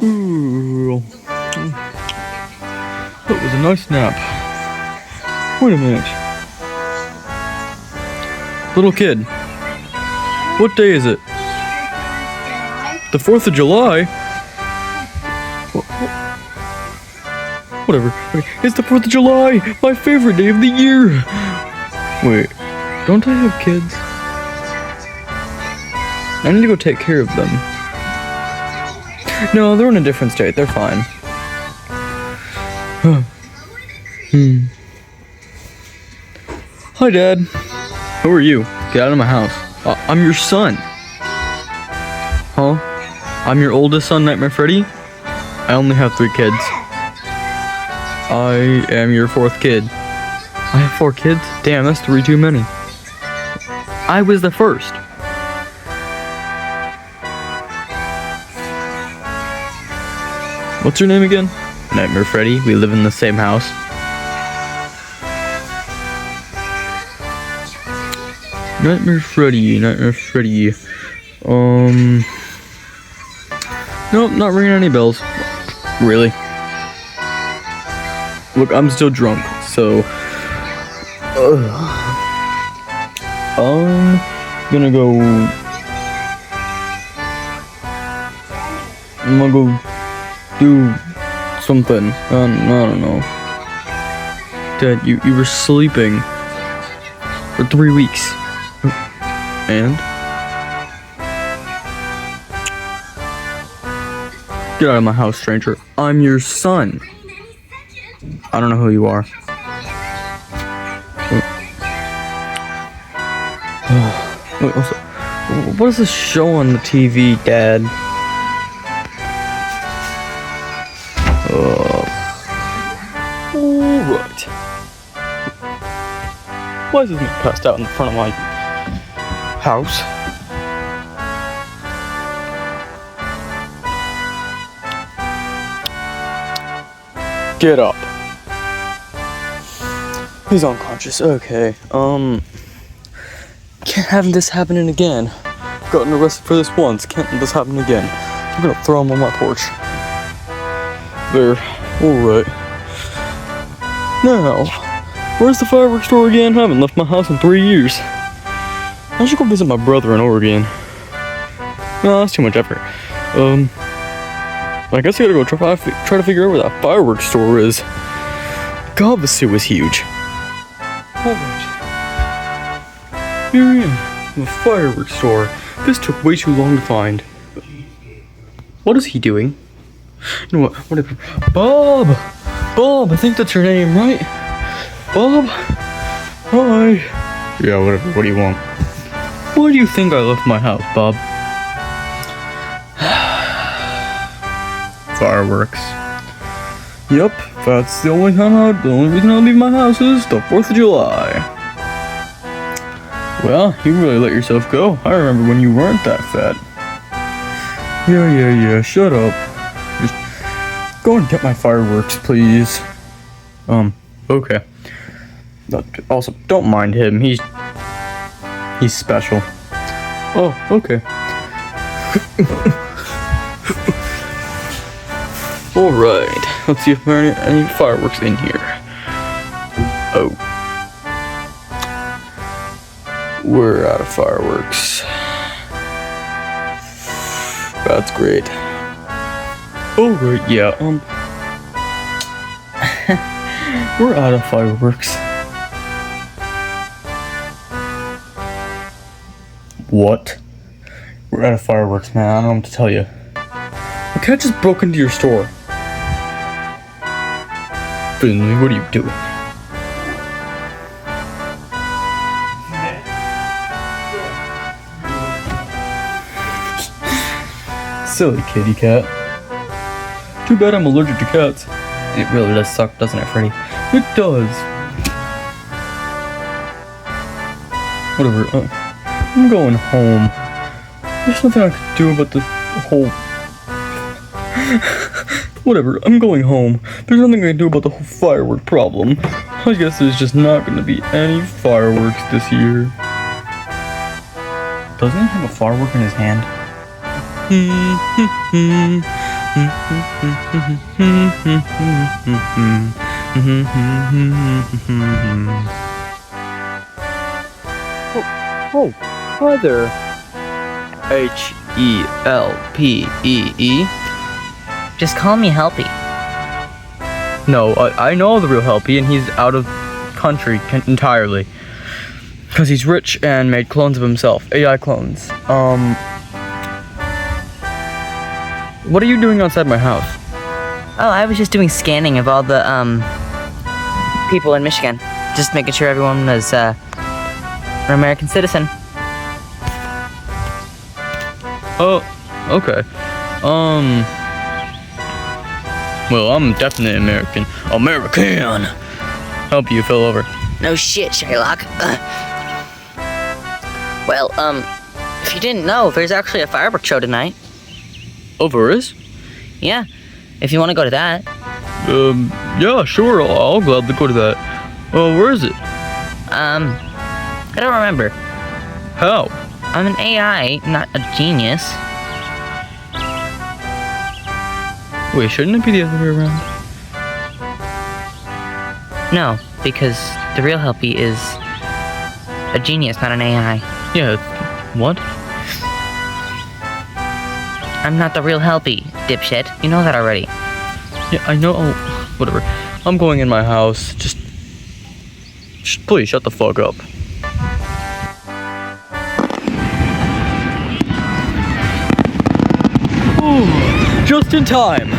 Ooh. That was a nice nap. Wait a minute. Little kid. What day is it? The 4th of July? Whatever. It's the 4th of July! My favorite day of the year! Wait, don't I have kids? I need to go take care of them. No, they're in a different state. They're fine. Hi, Dad. Who are you? Get out of my house. I'm your son. Huh? I'm your oldest son, Nightmare Freddy? I only have 3 kids. I am your 4th kid. I have 4 kids? Damn, that's 3 too many. I was the first. What's your name again? Nightmare Freddy. We live in the same house. Nightmare Freddy. Nightmare Freddy. Nope, not ringing any bells. Really. Look, I'm still drunk, so... I'm gonna go do something. I don't know. Dad, you were sleeping for 3 weeks. And? Get out of my house, stranger. I'm your son. I don't know who you are. Wait, also, what is this show on the TV, Dad? Alright. Why is this man passed out in front of my house? Get up. He's unconscious. Okay. Can't have this happening again. Gotten arrested for this once. Can't let this happen again. I'm gonna throw him on my porch. There. Alright. Now, where's the fireworks store again? I haven't left my house in 3 years. I should go visit my brother in Oregon. No, that's too much effort. I guess I gotta go try to figure out where that fireworks store is. God, the zoo is huge. Alright. Here I am, the fireworks store. This took way too long to find. What is he doing? You know what? Whatever. Bob! Bob, I think that's your name, right? Bob? Hi. Yeah, whatever. What do you want? Why do you think I left my house, Bob? Fireworks. Yep, that's the only reason I leave my house is the 4th of July. Well, you really let yourself go. I remember when you weren't that fat. Yeah, shut up. Just go and get my fireworks, please. Okay. Also, don't mind him. He's special. Oh, okay. Alright, let's see if there are any fireworks in here. Oh. We're out of fireworks. That's great. Alright, yeah, we're out of fireworks. What? We're out of fireworks, man. I don't know what to tell you. A cat just broke into your store. Finley, what are you doing? Silly kitty cat. Too bad I'm allergic to cats. It really does suck, doesn't it, Freddy? It does. Whatever. I'm going home. There's nothing I can do about the whole... Whatever, I'm going home. There's nothing I can do about the whole firework problem. I guess there's just not going to be any fireworks this year. Doesn't he have a firework in his hand? Oh, hi there. Helpee. Just call me Helpy. No, I know the real Helpee, and he's out of country entirely. Because he's rich and made clones of himself. AI clones. What are you doing outside my house? Oh, I was just doing scanning of all the, people in Michigan. Just making sure everyone was, an American citizen. Oh, okay. Well, I'm definitely American. Help you fell over. No shit, Shylock. Well, if you didn't know, there's actually a fireworks show tonight. Oh, there is? Yeah, if you want to go to that. Yeah, sure. I'll gladly go to that. Where is it? I don't remember. How? I'm an AI, not a genius. Wait, shouldn't it be the other way around? No, because the real Helpy is a genius, not an AI. Yeah, what? I'm not the real Helpy, dipshit. You know that already. Yeah, I know. Oh, whatever. I'm going in my house. Just please shut the fuck up. Ooh, just in time.